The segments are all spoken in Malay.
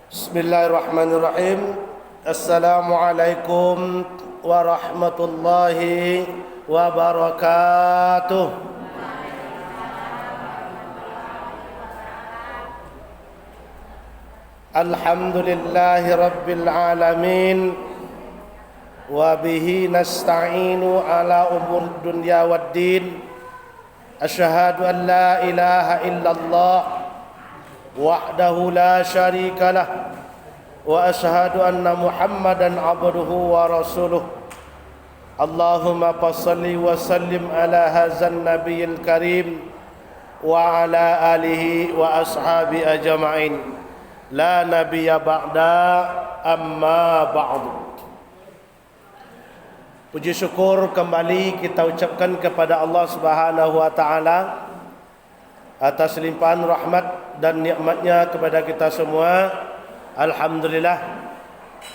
Bismillahirrahmanirrahim. Assalamualaikum warahmatullahi wabarakatuh. Alhamdulillahi rabbil alamin. Wa bihi nasta'inu ala umur dunya waddin. Asyhadu an la ilaha illallah wahdahu la syarika lah wa asyhadu anna Muhammadan abduhu wa rasuluh. Allahumma salli wa sallim ala hadzal nabiyil karim wa ala alihi wa ashabi ajma'in. La nabiyya ba'da, amma ba'du. Puji syukur kembali kita ucapkan kepada Allah Subhanahu wa taala atas limpahan rahmat dan nikmatnya kepada kita semua. Alhamdulillah,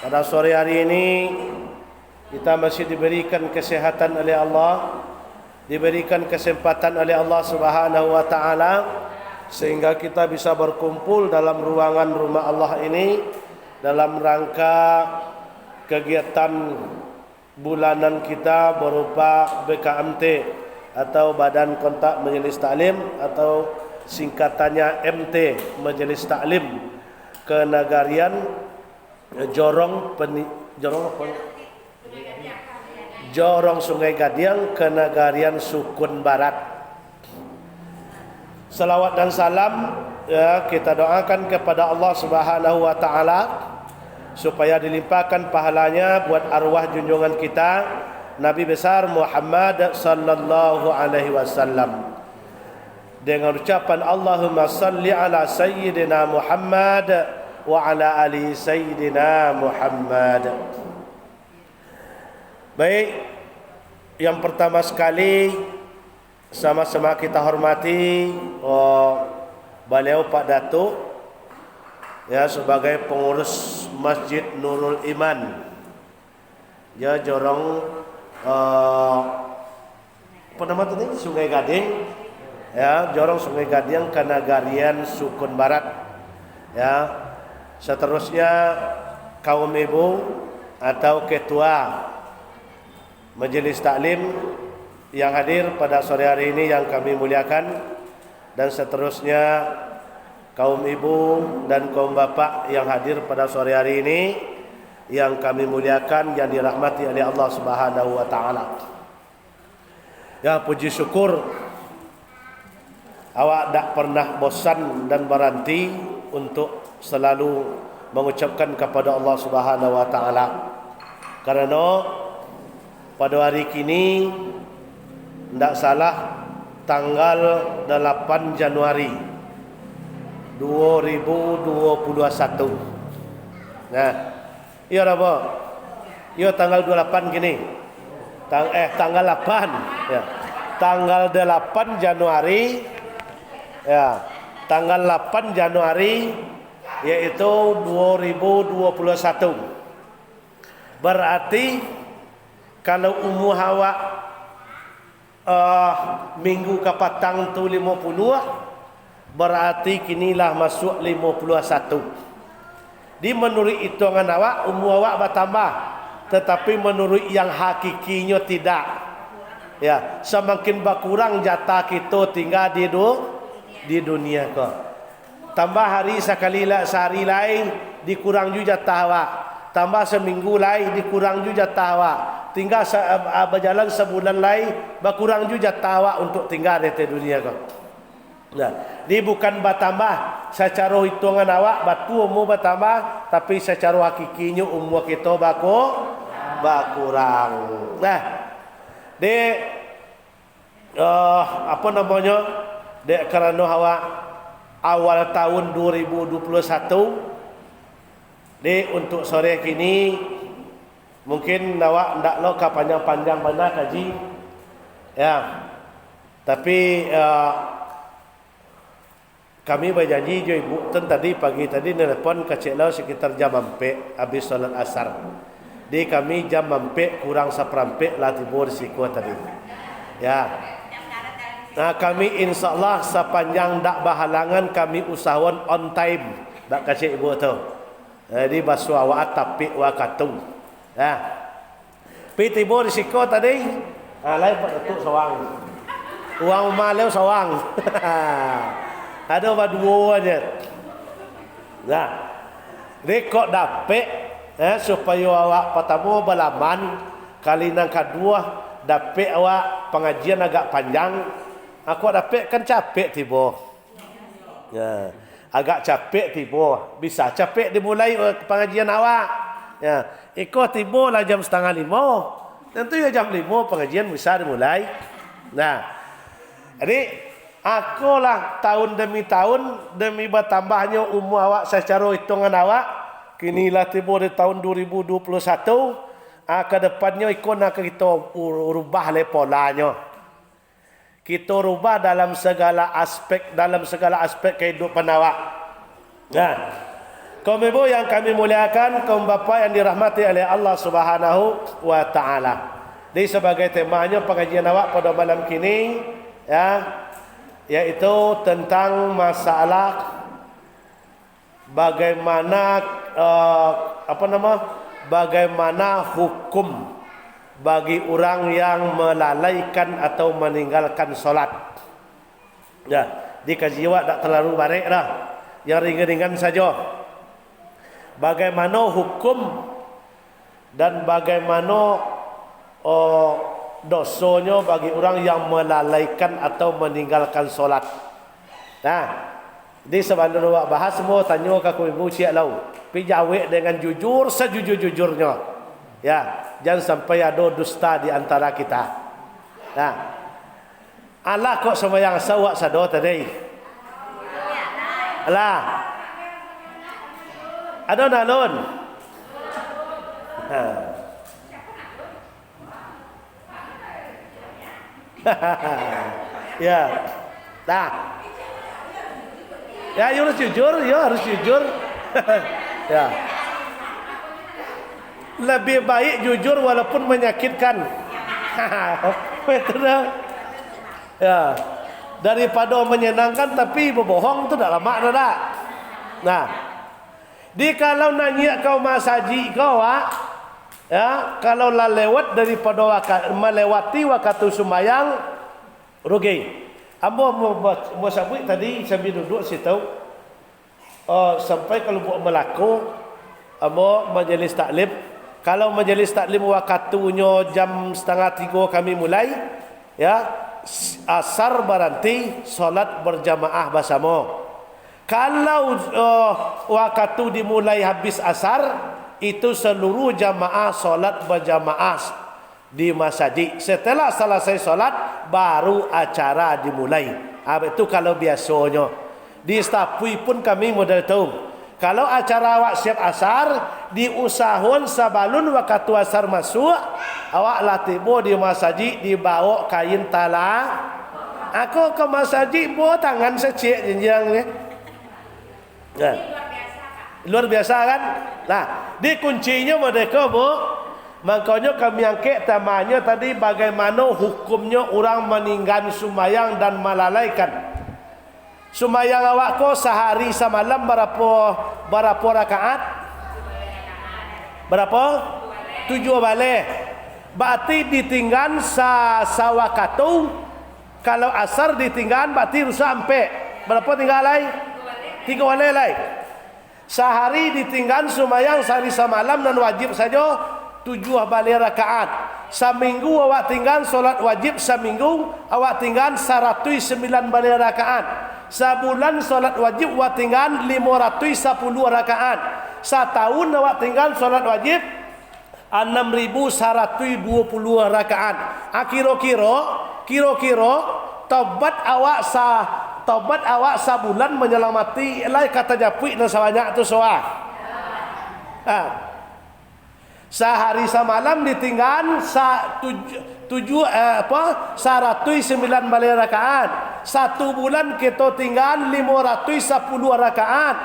pada sore hari ini kita masih diberikan kesehatan oleh Allah, diberikan kesempatan oleh Allah Subhanahu wa taala sehingga kita bisa berkumpul dalam ruangan rumah Allah ini dalam rangka kegiatan bulanan kita berupa BKMT atau Badan Kontak Majelis Taklim, atau singkatannya MT, Majelis Taklim Kenegarian Jorong Sungai Gadiang, Kenegarian Sukun Barat. Salawat dan salam kita doakan kepada Allah Subhanahu wa taala supaya dilimpahkan pahalanya buat arwah junjungan kita Nabi besar Muhammad sallallahu alaihi wasallam, dengan ucapan Allahumma salli ala sayyidina Muhammad wa ala ali sayyidina Muhammad. Baik, yang pertama sekali sama-sama kita hormati beliau Pak Datuk ya, sebagai pengurus Masjid Nurul Iman ya, Jorong apa nama tadi? Sungai Gading ya, Jorong Sungai Gading, Kenegarian Sukun Barat ya. Seterusnya kaum ibu atau ketua Majelis Taklim yang hadir pada sore hari ini yang kami muliakan, dan seterusnya kaum ibu dan kaum bapak yang hadir pada sore hari ini yang kami muliakan, yang dirahmati oleh Allah Subhanahu wa taala. Ya, puji syukur awak tak pernah bosan dan berhenti untuk selalu mengucapkan kepada Allah Subhanahu wa taala. Karena pada hari kini tidak salah tanggal 8 Januari 2021. Nah, iya apa? Iya tanggal 28 gini. Tanggal 8 ya. Tanggal 8 Januari ya. Tanggal 8 Januari yaitu 2021. Berarti kalau umur awak minggu kapatang tu 50, berarti kinilah masuk 51. Di menurut hitungan awak umur awak bertambah, tetapi menurut yang hakikinya tidak. Ya, semakin berkurang jatah kita tinggal di dunia kau. Tambah hari sekali sehari lain dikurang juga jatah awak. Tambah seminggu lain dikurang juga jatah awak. Tinggal berjalan sebulan lain berkurang juga jatah awak untuk tinggal di dunia kau. Nah, ini bukan bertambah secara hitungan awak, batu umur bertambah, tapi secara hakikinya umur kita berkurang. Nah, apa namanya? Kerana awak awal tahun 2021, untuk sore kini mungkin awak ndak lo panjang-panjang mana kaji. Ya. Tapi kami berjanji jo ibu tadi pagi tadi nelpon ke Cik Lau sekitar jam 4 habis solat asar. Di kami jam 4 kurang seperempat lah tiba risiko tadi. Ya. Nah, kami insyaallah sepanjang tak berhalangan kami usahawan on time. Tak kasih ibu tu. Jadi basu awak tapi wakatu. Nah, pi tibo risiko tadi. Lain pada tu sawang. Uang malau sawang. Ada berdua aja. Nah, rekod dapet supaya awak pertama balaman, kali nang kedua dapet awak pengajian agak panjang. Aku dapet kan capek tiba. Ya, agak capek tiba. Bisa capek dimulai pengajian awak. Ya, ikut tiba lah jam 4:30. Tentu ya jam 5 pengajian bisa dimulai. Nah, jadi aku lah tahun demi tahun demi bertambahnya umur awak secara hitungan awak. Kinilah tiba di tahun 2021. Ke depannya ikut nak kita rubah le polanya. Kita rubah dalam segala aspek kehidupan awak. Nah, kaum ibu yang kami muliakan, kaum bapa yang dirahmati oleh Allah Subhanahu wa taala. Di sebagai temanya pengajian awak pada malam kini ya, yaitu tentang masalah bagaimana bagaimana hukum bagi orang yang melalaikan atau meninggalkan solat. Ya, dikaji awak tak terlalu barik dah. Yang ringan-ringan saja. Bagaimana hukum dan bagaimana dosanya bagi orang yang melalaikan atau meninggalkan solat. Nah, di sebelum awak bahas semua tanya ke aku ibu siap lau. Pi jawab dengan jujur sejujur-jujurnya. Ya, jangan sampai ada dusta di antara kita. Nah, Allah kok sembahyang sawak sado tadi. Allah. Ada nalun. Ya. Nah. Ya, harus jujur, harus jujur. Ya. Lebih baik jujur walaupun menyakitkan. Betul. Ya. Daripada menyenangkan tapi berbohong itu dah lama dah. Nah, kalau nanya kau masaji kau ya, kalau lah lewat daripada melewati waktu sembahyang rugi. Ambo mau sabut tadi sambil duduk situ. Sampai kalau buat melaku ambo majlis taklim. Kalau majlis taklim waktunya jam 2:30 kami mulai, ya, asar berhenti, solat berjamaah bersama. Kalau waktu dimulai habis asar, itu seluruh jamaah solat berjamaah di masjid. Setelah selesai solat, baru acara dimulai. Itu kalau biasanya. Di Stapui pun kami model itu. Kalau acara awak siap asar, diusahun sebelum waktu asar masuk, awak lah tiba di masjid, dibawa kain tala. Aku ke masjid bawa tangan secik jenjang ni. Nah, luar biasa kan? Nah, di kuncinya mereka bu, makanya kami angkat temanya tadi bagaimana hukumnya orang meninggal sembahyang dan melalaikan. Sembahyang awak ko sehari semalam berapa rakaat? Berapa? 7 balik. Berarti ditinggal sawakatu. Kalau asar ditinggal berarti rusak sampai. Berapa tinggal lagi? 3 balik lagi. Sehari ditinggal sembahyang sehari semalam dan wajib saja 7 balik rakaat. Seminggu awak tinggal solat wajib seminggu awak tinggal 109 balik rakaat. Sebulan solat wajib awak tinggal 510 rakaat. Setahun awak tinggal solat wajib 6.120 rakaat. Kira-kira tobat awak sebulan menyelamati lai kata japui dan sebanyak tu soal. Sehari semalam ditinggal 109 balik rakaat. Satu bulan kita tinggal 510 rakaat.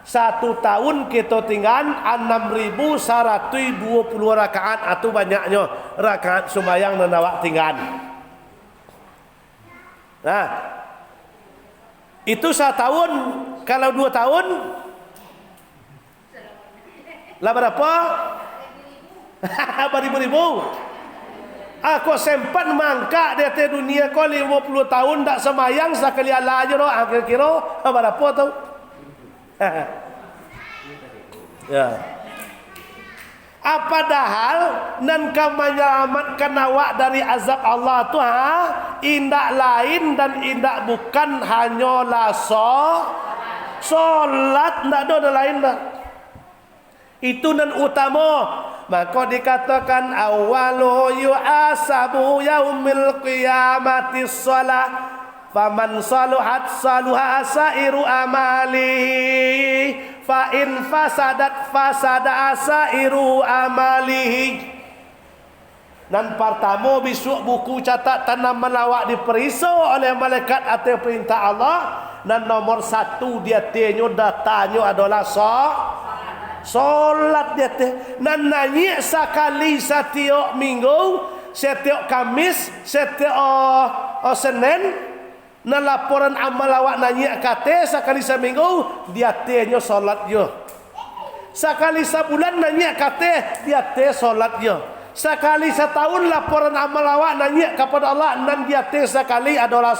Satu tahun kita tinggal 6.120 rakaat. Itu banyaknya rakaat sembahyang dan awak tinggal. Nah, itu 1 tahun. Kalau 2 tahun Lah berapa? Beribu-ribu. Aku sempat mangkak di atas dunia kau 50 tahun tak semayang sekali Allah aja doh. Kira-kira berapa tu? Ya. Padahal nan kau menyelamatkan awak dari azab Allah tu indak lain dan indak bukan hanyalah solat, ndak ada lain dah. Itu nan utama. Maka dikatakan awalu yu'asabu yaumil qiyamati shalah faman saluhat saluha asairu amalihi fa in fasadat fasada asairu amalihi. Dan pertama besok buku catatan awak diperisau oleh malaikat atas perintah Allah. Dan nomor 1 dia tanya datanya adalah solat dia teh. Dan nanya sekali setiap minggu, setiap Kamis, setiap Senin. Dan laporan amal awak nanya kata sekali seminggu dia tanya solat dia. Sekali sebulan nanya kata dia teh solat dia. Sekali setahun laporan amal awak nanya kepada Allah dan dia teh sekali adalah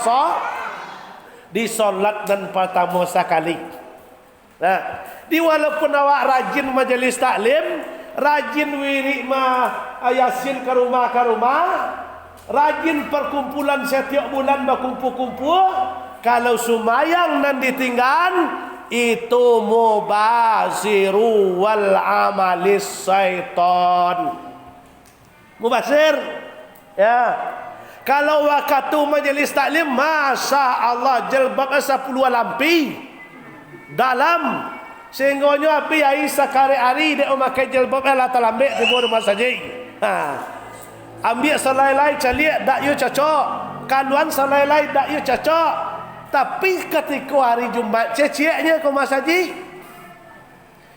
di solat dan pertama sekali. Nah, di walaupun awak rajin majlis taklim, rajin wirid yasin ke rumah, rajin perkumpulan setiap bulan berkumpul-kumpul, kalau sumayang dan ditinggal itu mubasiru wal amalis syaitan. Mubasir ya. Kalau waktu majlis taklim, masya Allah jelbab 10 lampi dalam sehingga api ai sekali-hari dia memakai jelbab lah talambek di bawah rumah saja. Ambil selai-lai caliak dak you cocok, kaluan selai-lai dak you cocok. Tapi ketika hari Jumat ceceknya kau masaji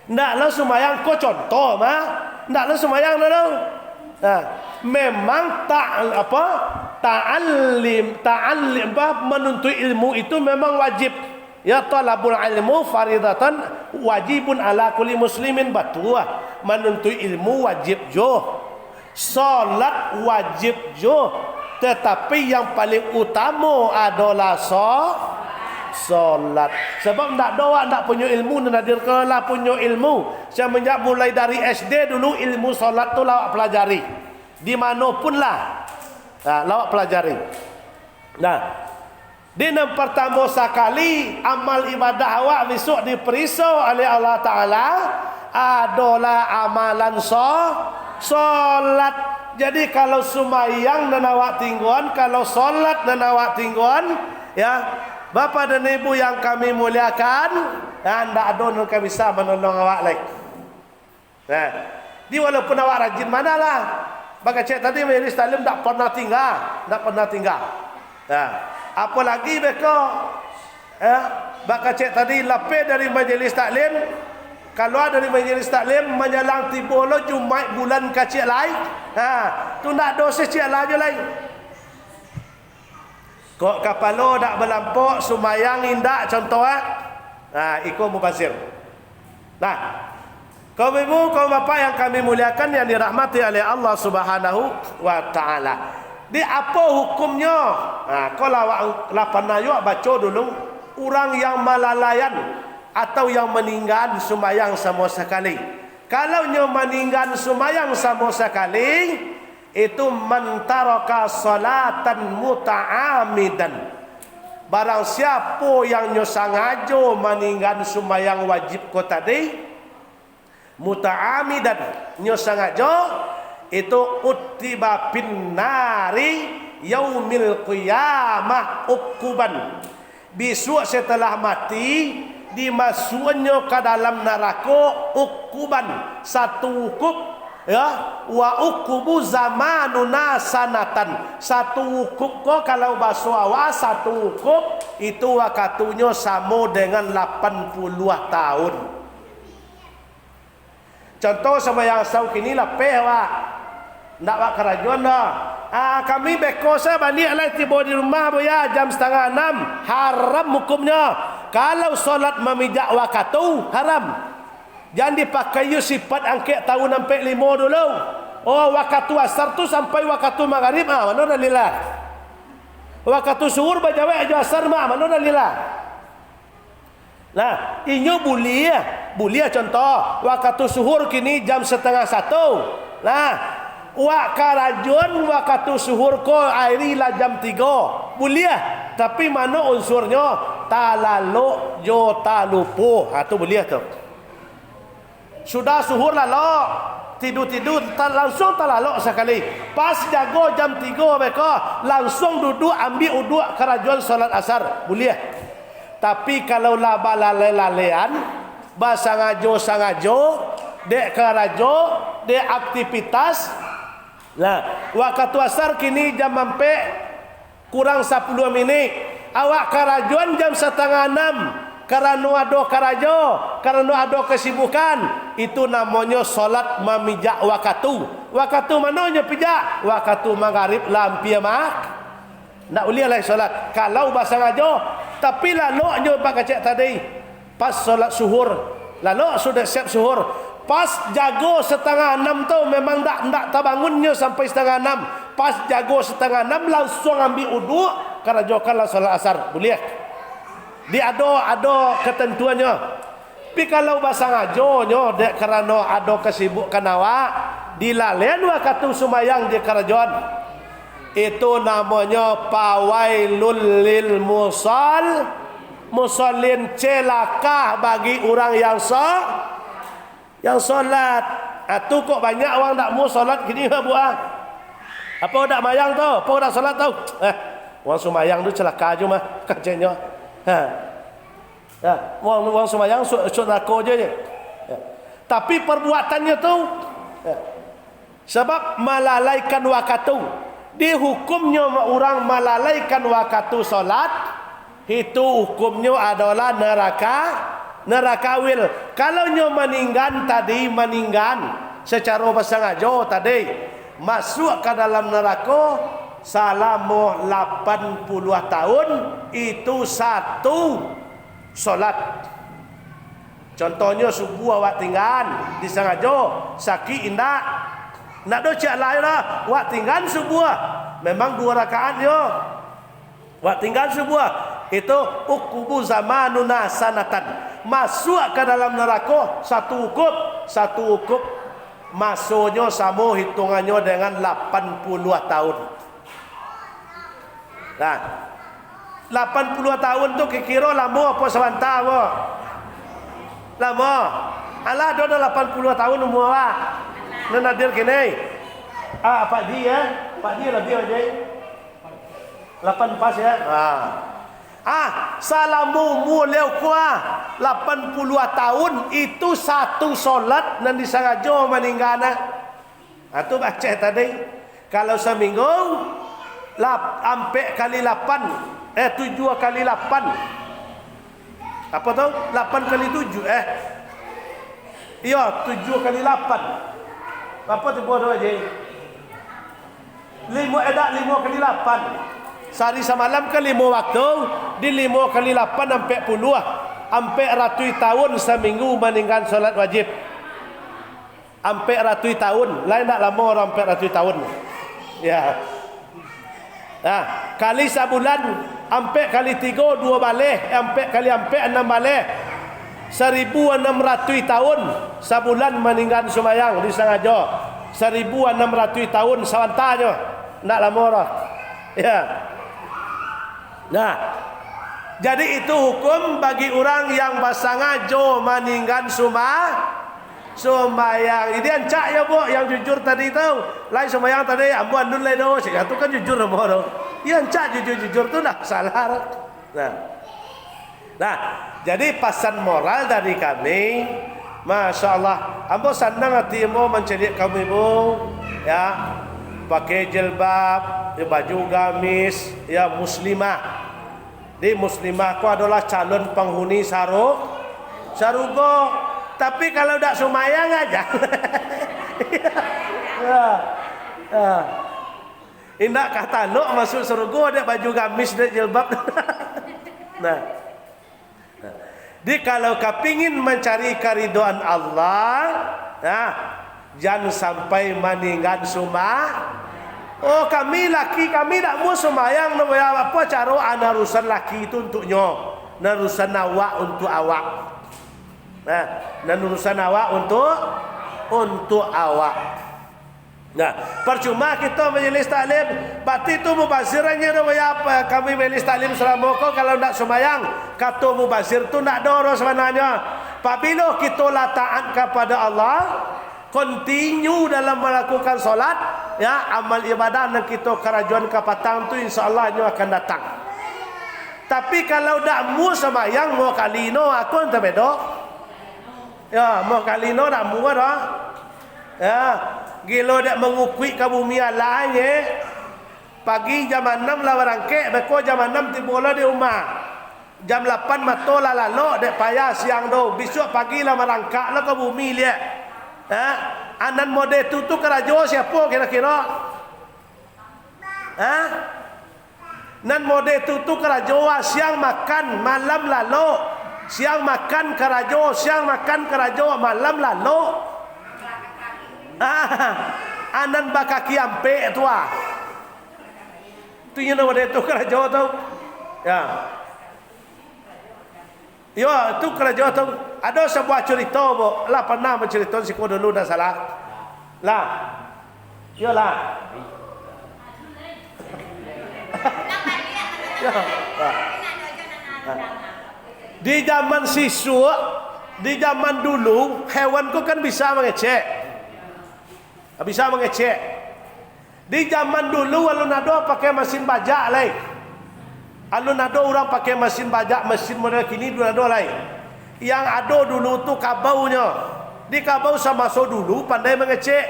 ndaklah sembahyang kau contoh ndaklah sembahyang dulu. Memang ta'allim menuntut ilmu itu memang wajib. Ya, talabul ilmu faridatan wajibun ala kulli muslimin, betul. Menuntut ilmu wajib jo. Salat wajib jo, tetapi yang paling utama adalah solat. Sebab ndak doa ndak punya ilmu dan hadir kelah punya ilmu. Semenjak mulai dari SD dulu ilmu solat tu lawak pelajari. Di manapun lah. Lawak pelajari. Nah, di yang pertama sekali amal ibadah awak besok diperisau oleh Allah Taala adalah amalan solat. Jadi kalau sumayang dan awak tingguan, kalau solat dan awak tingguan, ya, Bapa dan Ibu yang kami muliakan, ndak ada yang bisa menolong awak lagi. Nah, di walaupun awak rajin manalah. Baka cik tadi majlis taklim tak pernah tinggal. Nah, apalagi beko baka cik tadi lepas dari majlis taklim, keluar dari majlis taklim menjelang tiba lo Jumat bulan kecil lain. Tu ndak dosa cik lagi lain. Kok kapalo dak berlampok sumayang indak contoh ikut mubazir. Nah, kaum ibu, kaum bapa yang kami muliakan yang dirahmati oleh Allah Subhanahu wa taala. Di apa hukumnya? Kalau lapan ayat baca dulu, orang yang malalayan atau yang meninggal sumayang sama sekali. Kalau nya meninggal sumayang sama sekali, itu mentaraka salatan muta'amidan. Barang siapa yang nya sengaja meninggal sumayang wajib ko tadi, muta'amidan nya sengaja, itu utiba bin nari yaumil qiyamah ukuban. Besok setelah mati dimasuknya ke dalam neraka ukuban, satu ukub, ya, wa ukubu zamanuna sanatan. Satu ukub ko kalau bahasa awak satu ukub itu waktunya sama dengan 80 tahun. Contoh sama yang sau kini lepeh wak ndak wak kerajaan dah. Kami bekosa balik lah tiba di rumah ya jam 5:30, haram hukumnya. Kalau solat memijak waktu haram. Jangan dipakai sifat angkat tahun sampai 5 dulu. Oh, waktu asar tu sampai waktu maghrib, mana dalillah. Waktu suhur bajawa aja asar mana dalillah. Nah, inyo bulia contoh. Waktu suhur kini jam 12:30. Nah, waktu suhur ko airi lah jam 3. Bulia. Tapi mana unsurnya? Talalo jo talupo. Tu bulia tu. Sudah suhur lalu tidur langsung terlalok sekali. Pas jago jam 3 mereka langsung duduk ambil uduk kerajuan solat asar. Boleh. Tapi kalau laba lalean sangajo dek kerajo dek aktivitas. Nah, waktu asar kini jam sampai kurang 10 minit. Awak kerajuan jam 5:30. Karena ada karajo, karena ada kesibukan, itu namanya solat memijak waktu. Waktu mananya pijak? Waktu maghrib lampia mak. Nak boleh lah solat. Kalau bahasa ngajo, tapi lalu pak cek tadi, pas solat suhur, lalu sudah siap suhur. Pas jago 5:30 tu memang tak terbangunnya sampai 5:30. Pas jago 5:30 langsung ambil uduk, karajokanlah solat asar. Boleh? Dia ada ketentuannya. Tapi kalau bahasa ngajonyo dek karena ada kesibukan awak dilalen waktu sumayang di kerajon, itu namanya pawailul lil musallin, celaka bagi orang yang solat. Atu kok banyak orang tak mau solat gini buah. Apa dak mayang tu? Apa dak solat tu? Orang sumayang tu celaka aja mah kacenya. Wang sembahyang neraka je. Tapi perbuatannya tu sebab melalaikan waktu. Dihukumnya orang melalaikan waktu solat, itu hukumnya adalah neraka wil. Kalau nyo meninggal secara bahasa ngajo tadi masuk ke dalam neraka selama 80 tahun, itu satu solat. Contohnya subuh awak tinggal di sengaja sakit indak nak do cak lain lah awak tinggal subuh memang 2 rakaat yo awak tinggal subuh itu ukubu zamanuna sanatan, masuk ke dalam neraka satu ukup masuknya sama hitungannya dengan 80 tahun. Nah, 80 tahun tu kira lama apa sebentar apa? Lama. Alah ada 80 tahun umur awak. Nan nadir kini. Pak Ji ya. Pak Ji lebih aja. 8 pas ya. Salamu mulai kuah 80 tahun itu satu solat nan disengaja meninggal. Tu baca tadi. Kalau seminggu ampe kali 8 7 kali 8 apa tu 8 kali 7 iya 7 kali 8 apa tu bodoh aja 5 kali 8 sehari semalam ke 5 waktu di 5 kali 8 sampai puluh sampai ratus tahun seminggu meninggal solat wajib sampai ratus tahun lain tak lama orang sampai ratus tahun ya. Nah, kali sebulan ampe kali 3 2 balik, ampe kali ampe 6 balik. 1600 tahun sebulan meninggal sumayang di sengaja. 1600 tahun sawantanya. Nak lama dah. Ya. Nah, jadi itu hukum bagi orang yang basangajo meninggal sembahyang. Ini ancak ya bu, yang jujur tadi tu. Lain sembahyang tadi, ambu andun lain tu. Itu kan jujur nama tu. Ya ancak jujur tu dah salah. Nah, jadi pesan moral dari kami, masya Allah. Ambu senang hati ambu mencelik kamu ibu, ya, pakai jilbab, ya, baju gamis, ya muslimah. Di muslimah ku adalah calon penghuni sarugo. Tapi kalau tak sumayang aja. Indak kata no masuk surga ada baju gamis dan jilbab. Nah. Di kalau kepingin mencari keridhaan Allah, nah, jangan sampai meninggal sumah. Oh, kami laki kami tak mau sembahyang, apa cara narusan laki itu untuknya, narusan awak untuk awak. Nah, narusan awak untuk awak. Nah, percuma kita majlis taklim, berarti itu mubazirannya apa? Kami majlis taklim selama kalau nak sembahyang, kata mubazir tu nak dorong sebenarnya. Apabila kita la taat kepada Allah, continue dalam melakukan solat, ya, amal ibadah dan kita kerajuan kapatang tu insya-Allah akan datang. Tapi kalau dak mu sembahyang mau kalino aku ente bedo. Ya, mau kalino dak mu dah. Ya, gilo dak mengukui ke bumi Allah ye. Pagi jam 6 lah berangkat, beko jam 6 tibola di rumah. Jam 8 matola lalu dek payah siang do. Besok pagi lah merangkak lah ke bumi lihat. Anan mode tu kerajo siapa kira-kira? Nan mode tu kerajo siang makan malam lalu. Siang makan kerajo, siang makan kerajo malam lalu. Anan bakaki ampe tu ah. Tu yang mode tu kerajo tu. Ya. Yo, tu kerajo tu. Ada sebuah cerita bo, lah pernah bercerita si ko dulu dah salah. Lah. Yo lah. Di zaman siswa, di zaman dulu hewan ku kan bisa mengecek. Bisa mengecek. Di zaman dulu alun ado pakai mesin bajak lain. Alun ado orang pakai mesin bajak, mesin model kini dulu ado lain. Yang ada dulu tu kabaunya. Di kabau sama so dulu pandai mengecek.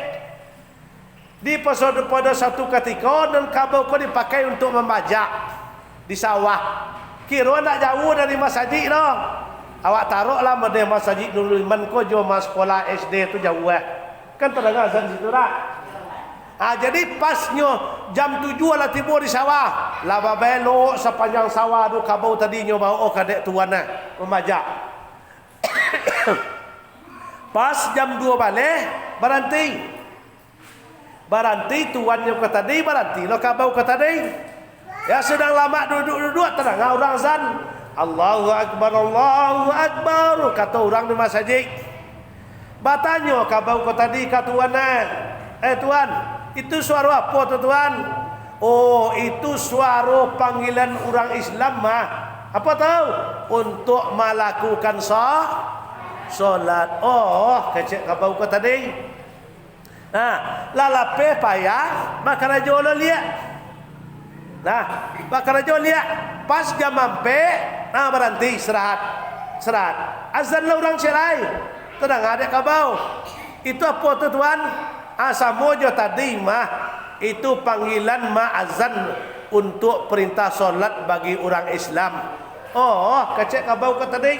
Di pada satu ketika dan kabau kau dipakai untuk membajak di sawah. Kira nak jauh dari masjid dah. Awak taruh lah model masjid dulu man ko jo mas sekolah SD tu jauh Kan terdengar azan situ dah. Jadi pasnya jam 7 lah tiba di sawah. Laba belok sepanjang sawah tu kabau tadinya bawa kadek tuan membajak. Pas jam 2 balik berhenti. Berhenti tuannya kata tadi berhenti lo kabau kata tadi. Ya sedang lama duduk-duduk terdengar orang azan. Allahu akbar kata orang di masjid. Batanya kabau kata tadi kata tuan tuan, itu suara apa tu tuan? Oh, itu suara panggilan orang Islam mah. Apa tahu? Untuk melakukan solat. Oh, kecek kabau kata tadi. Lalape payah maka rajo lo lihat. Maka rajo lihat pas jam ampe, berhenti istirahat. Azan lah orang cerai. Tenang ada kabau. Itu apa tu tuan? Samojo tadi mah itu panggilan azan untuk perintah solat bagi orang Islam. Oh, kecek kabau kata tadi.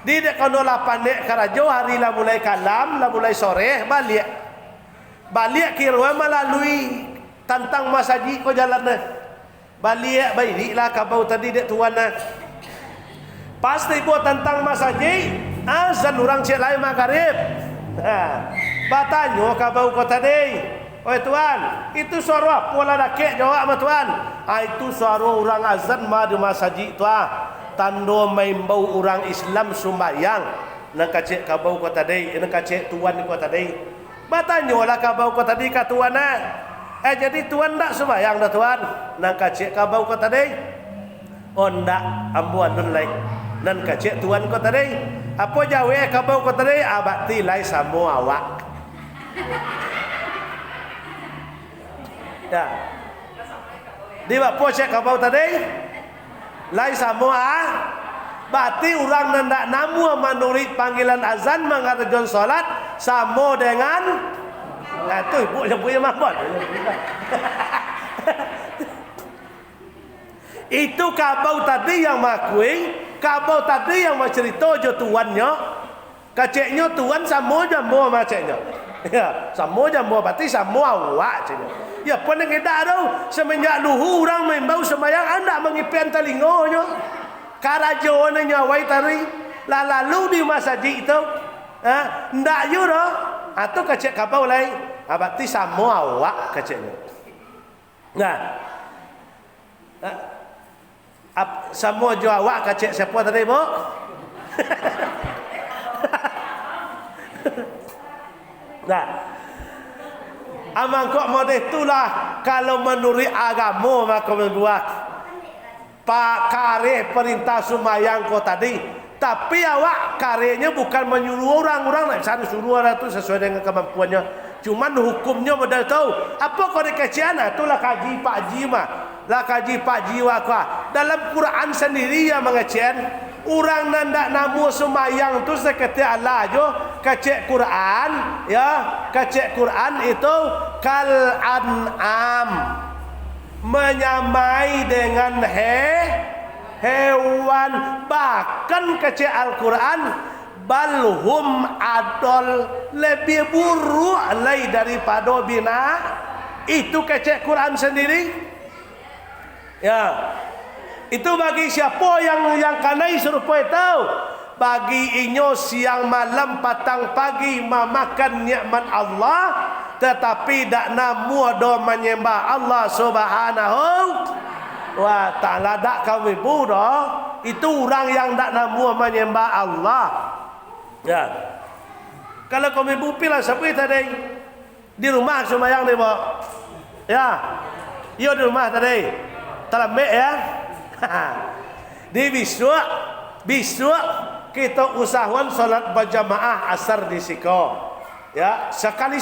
Di dek kono lapan dek karajo hari lah mulai kalam, lah mulai sore balik kira melalui tantang masjid ko jalan balik baiklah kabau tadi dek tuan pas tiba tantang masjid azan orang cek lain maghrib. Batanyo kabau ko tadi. Oi tuan, itu suara pola dakek jawab sama tuan. Itu suara orang azan mah di masjid tu tando maimbau orang Islam sembahyang. Nak kacek kabau ko tadi, nak kacek tuan ko tadi. Batanyo lah kabau ko tadi ka tuan jadi tuan tak sembahyang dah tuan. Nak kacek kabau ko tadi. Oh ndak ambuan dun lai. Nan kacek tuan ko tadi. Apa jawe kabau ko tadi? Bakti lai samo awak. Ya. Di apa cek kabau tadi? Lai samo berarti orang nendak namu menurut panggilan azan mengarahkan solat samo dengan tu ibu yang punya mabot. Itu kabau tadi yang makui, kabau tadi yang cerita je tuannya. Kaceknya tuan samo jambo macetnya. Ya, samo jambo berarti samo awak caknya. Ya pun ngedak dah semenjak luhu orang membau sembahyang anda mengipian telingonya. karajoannya wai tari lalu di masjid itu ndak yo dah atau kecek kapau lai abati semua awak keceknya nah semua jo awak kecek siapa tadi bu nah amang kok modeh itulah kalau menurut agama maka membuat pak kare perintah sumayang kau tadi tapi awak karyanya bukan menyuruh orang nak cari suruh orang tu sesuai dengan kemampuannya cuman hukumnya modal tahu apa kau dikecian itulah kaji Pak Ji mah lah kaji Pak Ji wakwa dalam Quran sendiri yang mengecian orang nandak namu sumayang tu seketik Allah jo kecek Quran ya kecek Quran itu kal an'am menyamai dengan hewan bahkan kecek Al-Quran balhum adol lebih buruk lagi daripada bina itu kecek Quran sendiri ya itu bagi siapa yang kanai serupa itu bagi inyo siang malam patang pagi memakan nikmat Allah tetapi dak namu do menyembah Allah Subhanahu wa ta'ala dak kami budo itu orang yang dak namu menyembah Allah ya kalau kami bupilah seperti tadi di rumah sumayang ni bo ya yo di rumah tadi terlembek ya di bisu kita usahawan salat berjamaah asar di siko ya sekali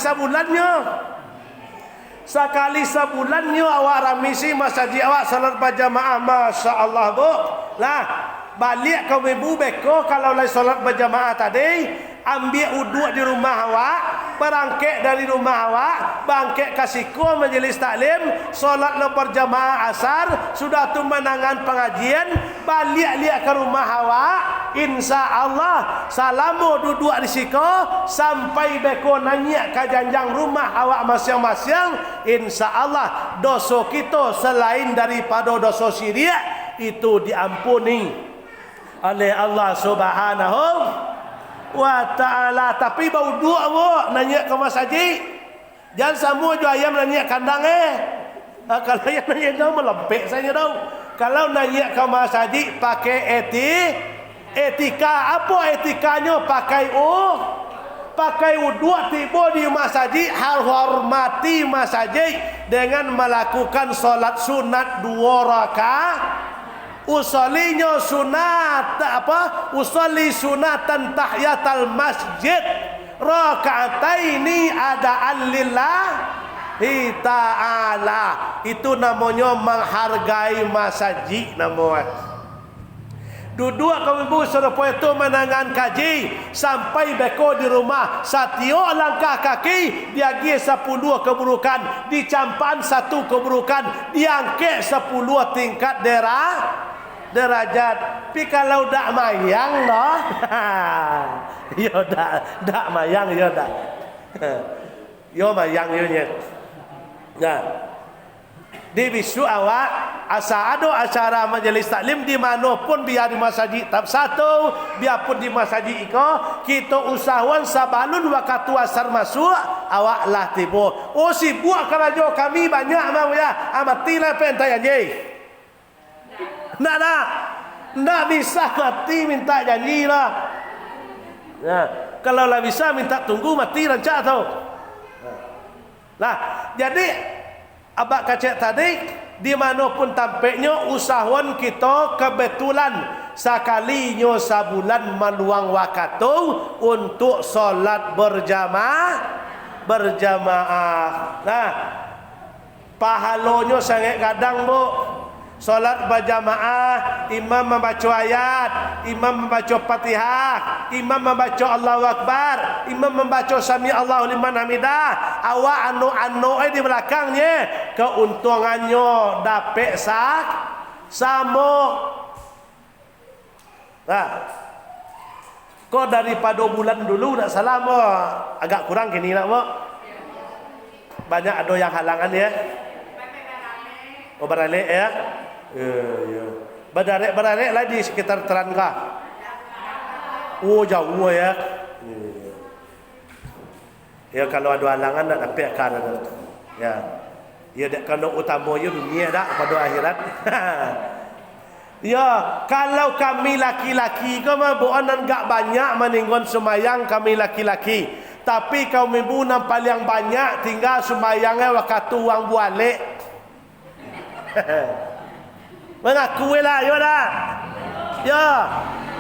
sebulannya awak ramisi masjid awak salat berjamaah Masya Allah bu lah balik kau ibu beko kalau lagi salat berjamaah tadi ambil uduk di rumah awak berangkat dari rumah awak bangkit kasiko majlis taklim salat berjamaah asar sudah tu menangan pengajian balik lihat ke rumah awak insya Allah salamu duduk di siko sampai beko nanya ke janjang rumah awak masing-masing insya Allah dosa kita selain daripada dosa syirik itu diampuni oleh Allah Subhanahu wa ta'ala. Tapi bau dua bu nanya ke masjid jangan semua jual ayam nanya kandang kalau yang nanya jauh melempek saya tahu kalau nanya ke masjid pakai etika apa etikanya pakai wudhu tiba di masjid hormati masjid dengan melakukan solat sunat 2 rakaat usalinya sunat usali sunatan tahiyatul masjid rakaataini adaan lillahi ta'ala itu namanya menghargai masjid namanya duduk kami bu serupa itu menangan kaji sampai beko di rumah satio langkah kaki diagi 10 keburukan dicampan 1 keburukan diangkat 10 tingkat derajat. Tapi kalau dak mayang noh yo dak mayang yo dak yo mayang yo nya nah di bisu awak asa ada acara majlis taklim di manapun biar di masjid tab satu biarpun di masjid iko kita usahawan sabalun waktu asar masuk awak lah tiba oh sibuk kerja kami banyak mau ya amatilah pentai janji ndak bisa mati minta janji lah nah kalau lah bisa minta tunggu mati rancak tau nah jadi abak kacek tadi di manapun tampaknya usahawan kita kebetulan sekalinya sabulan meluang waktu untuk solat berjamaah. Nah, pahalanya sangat kadang bu. Solat berjamaah, imam membaca ayat, imam membaca Fatihah, imam membaca Allahu Akbar, imam membaca Sami Allahu liman hamidah. Awak anu di belakangnya keuntungannya dapat sama. Nah, kok daripada bulan dulu nak salam agak kurang kini nak bu. Banyak ada yang halangan ya. Oh barale ya. Ya. Beradik lah di sekitar Terangga. Oh jauh ya. Ya kalau ada halangan nak dapat kan ada. Ya. Ya dak kandung utama ya dunia dak pada akhirat. Ya, kalau kami laki-laki kau bukan enggak banyak meninggon semayang kami laki-laki. Tapi kaum ibu nampak yang banyak tinggal semayangnya waktu uang balik. Mengakui lah, ya dah. Ya,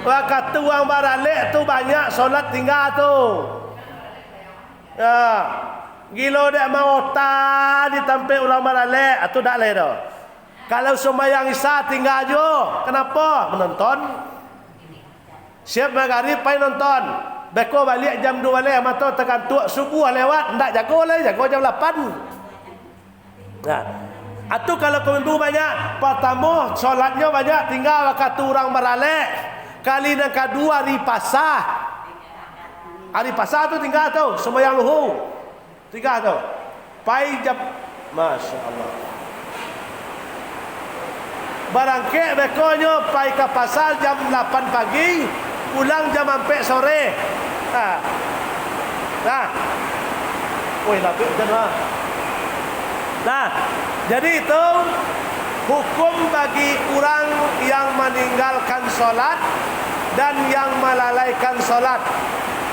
waktu uang balik tu banyak solat tinggal tu. Ya, gila dak mau ta ditampil orang balik, tu dak leh dah. Kalau semayang isya tinggal je. Kenapa? Menonton. Siap maghrib pai nonton. Beko balik jam 2 balik mata tekan tuk subuh lewat ndak jago lah, jago jam 8. Nah, atu kalau kau banyak, pertama solatnya banyak tinggal waktu orang beralek. Kali yang kedua hari pasah. Hari pasah tu tinggal tu, sembahyang luhur. Tinggal tu. Pai jam masya-Allah. Barangkek bekonyo pai ke pasar jam 8 pagi, pulang jam 4 sore. Nah. Oi, lapik dah lah. Nah, jadi itu hukum bagi orang yang meninggalkan solat dan yang melalaikan solat.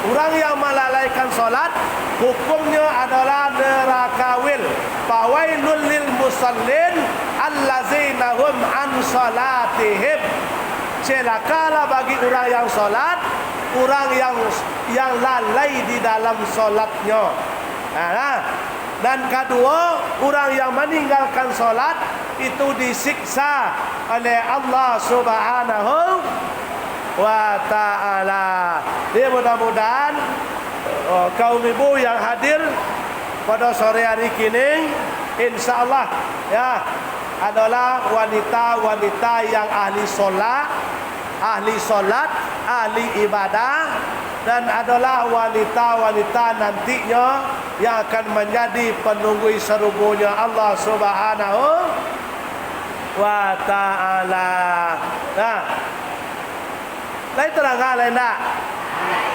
Orang yang melalaikan solat hukumnya adalah nerakawil. Fawailul lil musallin allazina hum an salatihim. Celakalah bagi orang yang solat, orang yang lalai di dalam solatnya. Dan kedua, orang yang meninggalkan solat itu disiksa oleh Allah Subhanahu wa ta'ala. Dia mudah-mudahan kaum ibu yang hadir pada sore hari kini, insya-Allah ya, adalah wanita-wanita yang ahli solat, ahli ibadah, dan adalah wanita-wanita nantinya yang akan menjadi penunggu serubunya Allah Subhanahu wa ta'ala. Nah, lain terang lain tak?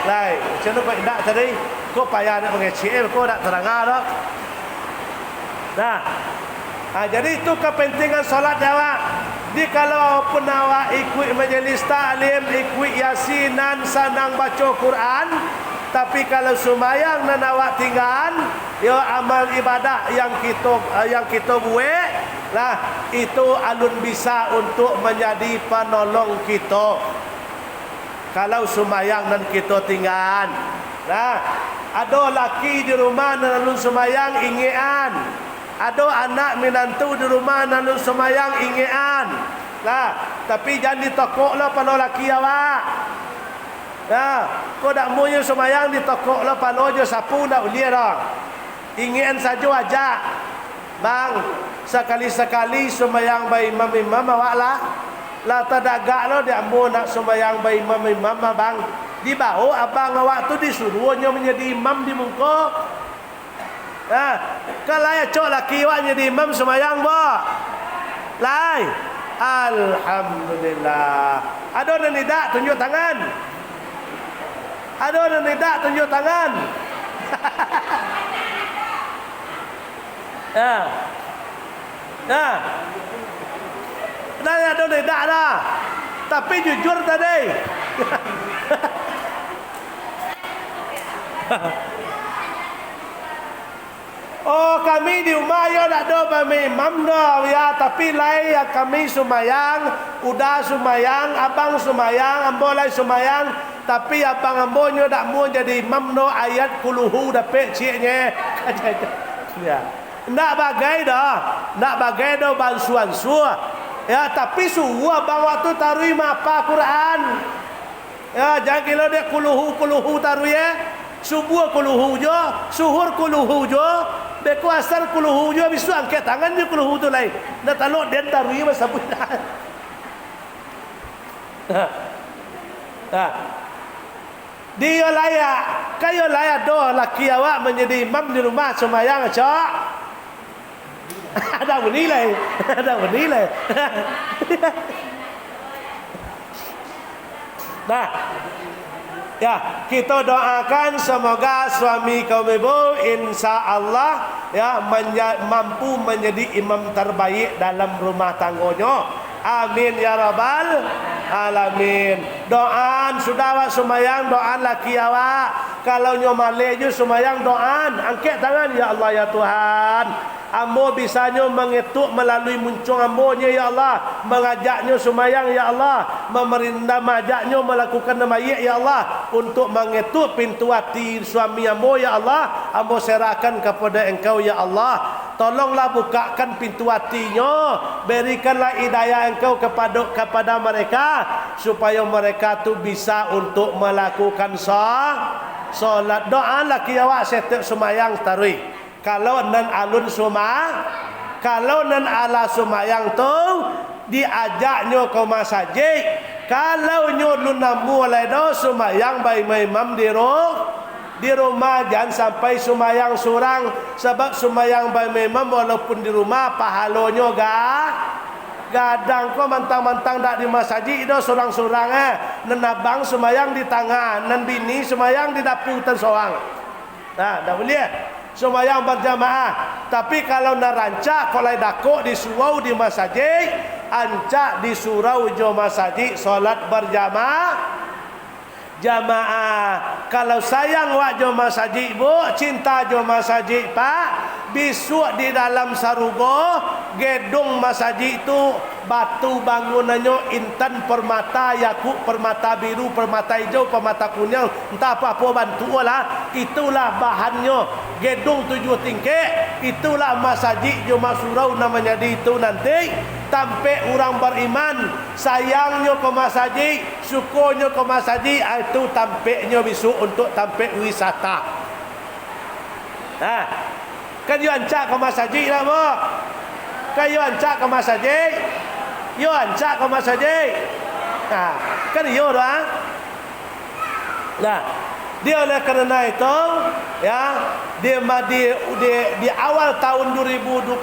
Lain, macam mana kau tak tadi? Kau payah nak mengecil, kau tak terang tak? Nah, jadi itu kepentingan solat awak. Di kalau pun awak ikut majlis taklim, ikut yasinan, senang baca Quran, tapi kalau sembahyang dan awak tinggal, ya amal ibadah yang kita buat lah, itu alun bisa untuk menjadi penolong kita. Kalau sembahyang dan kita tinggal, nah, ada laki di rumah dan alun sembahyang ingian. Ada anak menantu di rumah lalu semayang ingian lah, tapi jangan ditokoklah pada laki awak. Nah, kau tak maunya semayang ditokoklah pada je sapu nak uliah dah. Ingian saja aja. Bang, sekali-sekali semayang bayi imam awak lah. Lah tadagak lo dia mau nak semayang bayi imam bang. Di bawah abang awak tu disuruhnya menjadi imam di muka. Kalau ya cok laki awak jadi imam semayang ba. Lai. Alhamdulillah. Ada dan tidak tunjuk tangan. Ada dan tidak tunjuk tangan. Dah ada dan tidak dah. Tapi jujur tadi. Oh, kami di rumah ya tak ada bami imam dah ya, tapi lain ya kami sumayang, udah sumayang, abang sumayang, ambo lain sumayang, tapi abang ambonya tak mau jadi imam dah, ayat kuluhu dapat ciknya. Ya. Nak bagai dah bansuan suah. Ya, tapi suah abang waktu tarui apa Quran. Ya, jangan kira dia kuluhu taruh ya. Subuh kuluhu jo, suhur kuluhu jo, beko asar kuluhu jo, bisu angkat tangan je kuluhu tu lain. Nak taluk den tarui masa punya. Dia layak, kayo layak doh laki awak menjadi imam di rumah semayang cak. Ada bernilai, ada bernilai. Nah, ya, kita doakan semoga suami kaum ibu insya-Allah ya mampu menjadi imam terbaik dalam rumah tangganya. Amin ya rabbal alamin. Doan sudah awak sumayang, doan laki awak. Kalau nyo malih je sumayang doan, angkat tangan ya Allah ya Tuhan. Ambo bisanya mengetuk melalui muncung ambonya ya Allah, mengajaknya sumayang ya Allah, memerintah majaknya melakukan namaiyat ya Allah, untuk mengetuk pintu hati suami ambo ya Allah. Ambo serahkan kepada engkau ya Allah. Tolonglah bukakan pintu hatinya, berikanlah hidayah engkau kepada mereka, supaya mereka tu bisa untuk melakukan solat. Doa laki awak setiap sumayang tarui. Kalau nan alun kalau nan ala sumayang tu diajaknya ke masjid. Kalau nyo lunamu oleh do sumayang bai imam di rumah, jangan sampai sumayang surang. Sebab sumayang bai imam walaupun di rumah pahalonyo gadang ko mantang-mantang dak di masjid do surang-surang nan abang sumayang di tangan, nan bini sumayang di dapur tan soang. Nah, dah boleh sumayang berjamaah. Tapi kalau nak rancak kolai dakok di surau di masjid, ancak di surau jo masjid solat berjamaah. Jamaah. Kalau sayang wak jo masjid bu, cinta jo masjid pak, besok di dalam sarugo gedung masjid itu batu bangunannya intan permata, yakut permata biru, permata hijau, permata kuning, entah apa-apa bantu lah. Itulah bahannya gedung 7 tingkat. Itulah masjid Jumat Surau namanya di itu nanti. Sampai orang beriman sayangnya ke masjid, syukurnya ke masjid, itu tampaknya besok untuk tampik wisata. Nah, kan you ancak ke masjid lah mo. Kan you ancak ke masjid. You ancak ke masjid. Nah, kan you dah. Nah, dia oleh kerana itu ya, di awal tahun 2021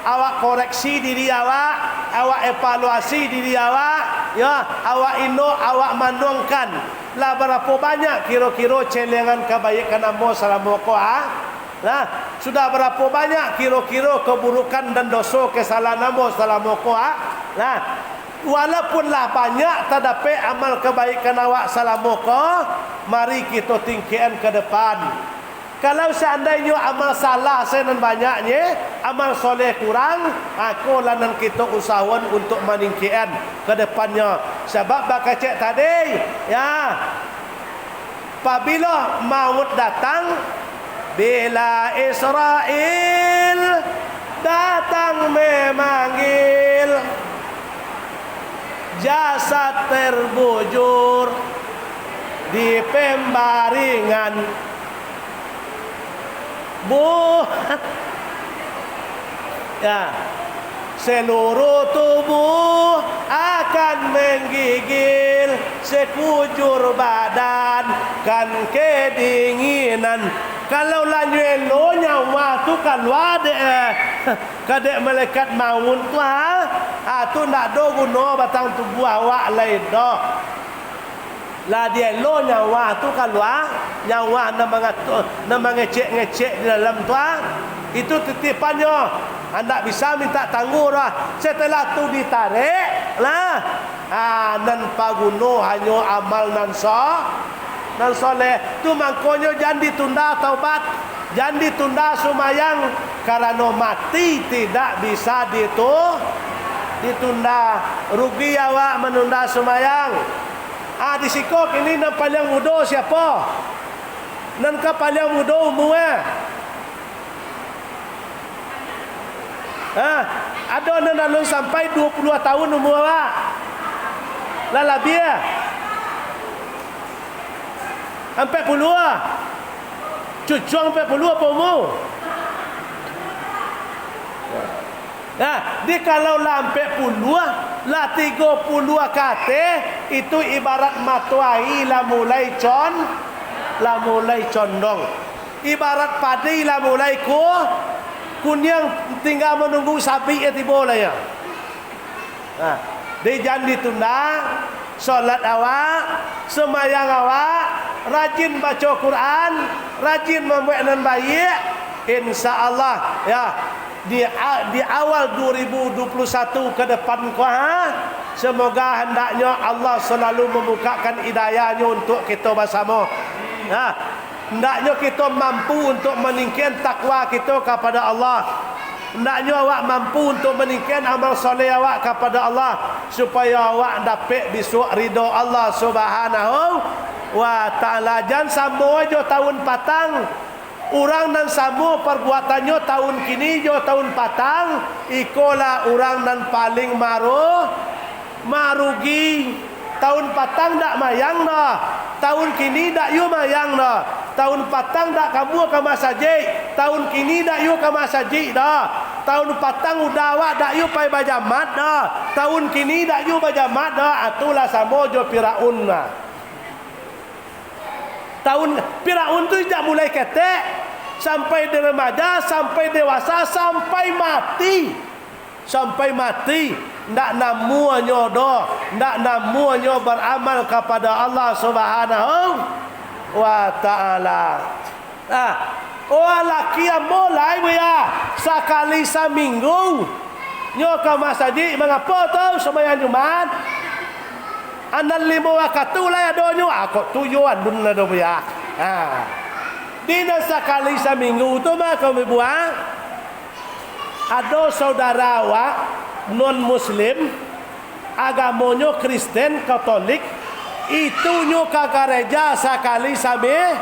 awak koreksi diri awak evaluasi diri awak ya, awak manuangkan lah berapa banyak kira-kira celengan kebaikan ambo selama nah, sudah berapa banyak kira-kira keburukan dan dosa kesalahan ambo selama nah, walaupun lah banyak terdapat amal kebaikan awak selama mari kita tingkatkan ke depan. Kalau seandainya amal salah senan banyaknya, amal soleh kurang, aku lanan kita usahawan untuk meningkatkan ke depannya. Sebab bakal cek tadi, ya, apabila maut datang, bila Israel datang memanggil, jasad terbujur di pembaringan. Ya, seluruh tubuh akan menggigil, sekujur badan kan kedinginan. Kalau lanyelo nyawa tu keluar kadek malaikat maut tu tu nak do guna batang tubuh awak lain dah. Lah dia lo nyawa tu keluar, nyawa nak mengecek-ngecek di dalam tu itu titipannya. Anda bisa minta tangguh dah. Setelah tu ditarik lah, nan paguno hanya amal nan soleh tu mangkonyo jangan ditunda taubat, jangan ditunda sumayang, karena mati tidak bisa ditunda. Rugi awak menunda sumayang. Di sikok ini nan paling muda siapa? Nan ka paling muda umurnya? Ada nan alun sampai 20 tahun umur awak. Lah lebih sampai 40 cucung sampai 40 apa umur? Nah, di kalau lampai puluh lah 30 kate itu ibarat matahari lah mulai condong. Ibarat padi lah mulai kunyang, tinggal menunggu sapi tiba lah ya. Nah, dia jangan ditunda. solat awak, semayang awak, rajin baca Quran, rajin membuat dan baik, insya-Allah ya di awal 2021 ke depan semoga hendaknya Allah selalu membukakan hidayahnya untuk kita bersama. Hendaknya kita mampu untuk meningkatkan takwa kita kepada Allah. Hendaknya awak mampu untuk meningkatkan amal soleh awak kepada Allah supaya awak dapat besok ridha Allah Subhanahu wa taala. Jangan sama aja tahun patang. Orang dan sama perbuatannya tahun kini jo tahun patang, ikolah orang dan paling marugi. Tahun patang dak mayang dah, tahun kini dak yu mayang dah. Tahun patang dak kamu ke masjid, tahun kini dak yu ke masjid dah. Tahun patang udah awak dak yu pai bajamat dah, tahun kini dak yu bajamat dah. Atulah sama jo Firaun lah. Tahun Firaun tu sejak mulai ketek sampai dia remaja, sampai dewasa, sampai mati ndak namuannya doa, ndak namuannya beramal kepada Allah Subhanahu wa taala. Laki yang mulai ya sekali seminggu nyo ke masjid. Mengapa tu sembahyang Jumat? Anan 5 waktu lah adonyo aku tujuan dun do ya. Dina sekali seminggu tu mah kami buat. Ada saudara awak non muslim, agamanya Kristen Katolik, itu nyo ke gereja sekali sambil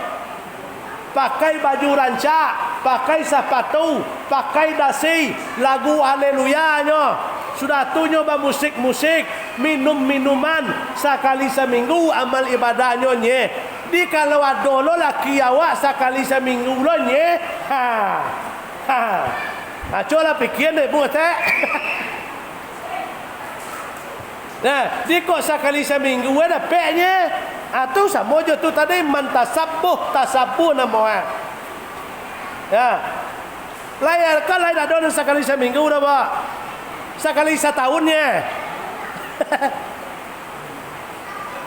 pakai baju rancak, pakai sepatu, pakai dasi, lagu haleluya nyo. Sudah tu nyo bermusik-musik, minum-minuman sekali seminggu amal ibadahnya nye. Di kalau ada lo laki awak sekali seminggu lo nye. Coba fikir deh buat Nah, di kok sekali seminggu ada peknya. Atau sama je tu tadi tasabuh nama. Ya. Layar kan lain ada sekali seminggu dah, Pak. Sekali setahunnya.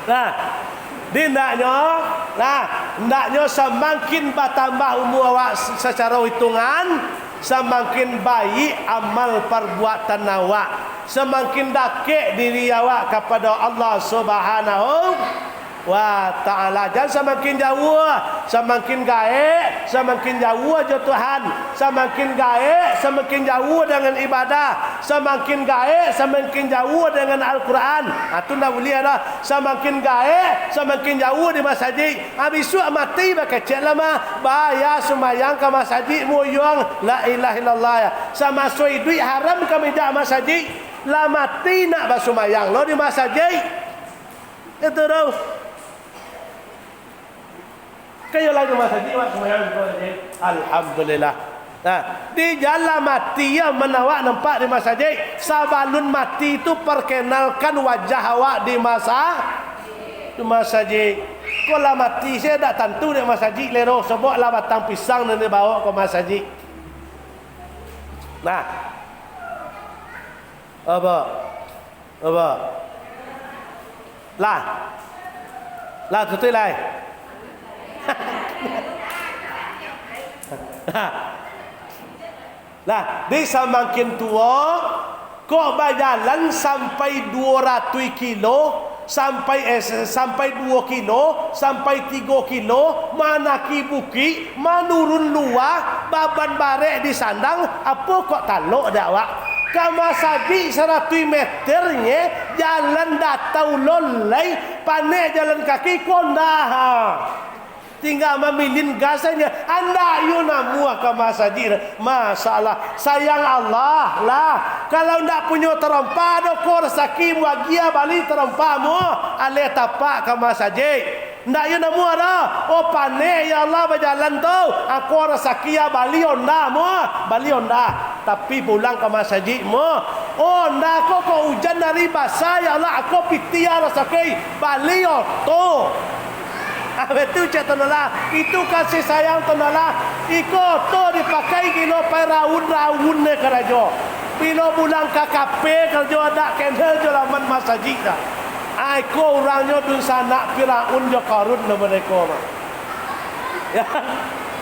Nah, hendaknya semakin bertambah umur awak secara hitungan, semakin baik amal perbuatan awak, semakin dekat diri awak kepada Allah Subhanahu wa ta'ala. Jangan semakin jauh, semakin gaib, semakin jauh aja Tuhan. Semakin gaib, semakin jauh dengan ibadah. Semakin gaib, semakin jauh dengan Al-Quran. Itu nak boleh dah. Semakin gaib, semakin jauh di masjid. Habis itu mati bakal lama. Bahaya semayang ke masjid muyung la ilaha illallah ya. Sama suai duit haram kami dak masjid. La mati nak basumayang lo di masjid. Itu dah. Kayo lagi masjid wak semayang alhamdulillah. Nah, di jalan mati yang menawak nampak di masjid. Sabalun mati itu perkenalkan wajah awak di masjid. Kalau mati saya tak tentu di masjid lero sebab lah batang pisang dan dibawa ke masjid. Nah, apa? Lah tutup lah. Nah, dia semakin tua, kok berjalan sampai 200 kilo, sampai 2 kilo, sampai 3 kilo, manaki buki, menurun luar, baban barek di sandang, apa kok taluk dakwah? Kama sabi 100 meternya jalan datau lolai, panik jalan kaki kondah. Tinggal memilin gasanya. Anda yu namua ke masjid. Masalah sayang Allah lah. Kalau ndak punya terompa do kor sakim wagia bali terompa mu ale tapak ke masjid. Ndak yu namua dah. Oh panik ya Allah berjalan tu. Aku rasakia bali onda mu. Bali onda. Tapi pulang ke masjid mu. Oh ndak kok hujan dari basah ya Allah aku pitia rasaki bali tu. Itu cetonolah, itu kasih sayang tonolah. Iko to dipakai kilo pai raun ne kerajo. Bilo bulan KKP kerja ada kendel jolaman masjid dah. Ai ko orangnya dun sanak Firaun jo Qarun no mereka mah. Ya.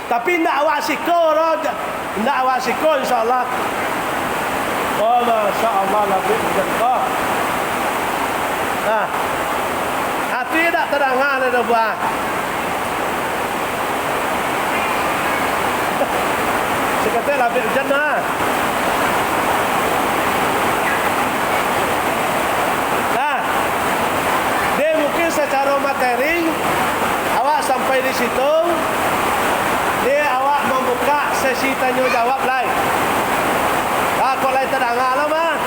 Tapi ndak awak siko ro. Ndak awak siko insyaallah. Oh masyaallah lebih jengkok. Nah. Hati tak terang ada buah. Sekata lebih jannah. Secara materi awak sampai di situ, dia awak membuka sesi tanya jawab lain. Kau lain terang lah mah.